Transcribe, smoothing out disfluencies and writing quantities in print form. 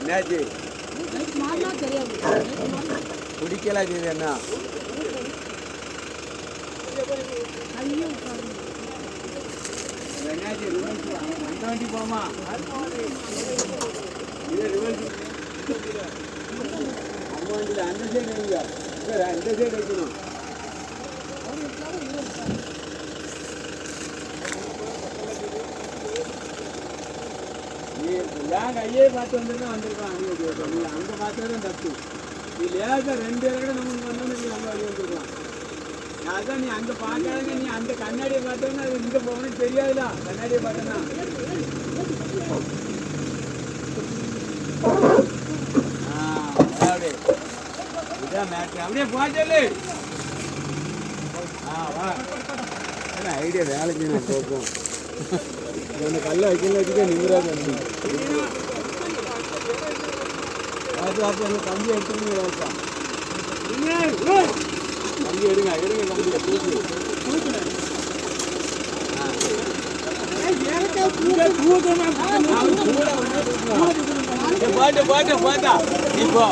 என்னாச்சு குடிக்கல செய்யுது என்ன என்னாச்சு அந்த வண்டி போமா இது ரிவர்ஸ் அந்த சைடு வைங்க அந்த சைடு வைக்கணும் ஏன் கையே பார்த்து வந்துருந்தா வந்திருக்கான் நீ அங்கே பார்த்ததான் தப்பு நீ லேசாக 2 கூட நமக்கு வந்தோம்னு நீ அங்கே வழி வந்துருக்கலாம் அதான் நீ அங்கே பார்க்காதங்க நீ அந்த கண்ணாடியை பார்த்தோன்னா அது இங்கே போகணும்னு தெரியாதுல கண்ணாடியை பார்த்தோன்னா இதான் மேட்ரு அப்படியே போச்சல்லு வா ஐடியா வேலை செய்யணும் போகும் அந்த கல்லை வைக்கல வச்சுக்க நிம்மராக பார்த்து பார்த்து அந்த கம்பி எடுத்துன்னு வேலைப்பா கம்பி எடுங்க கம்பியை தூக்கி பாட்டு பாட்டா இப்போ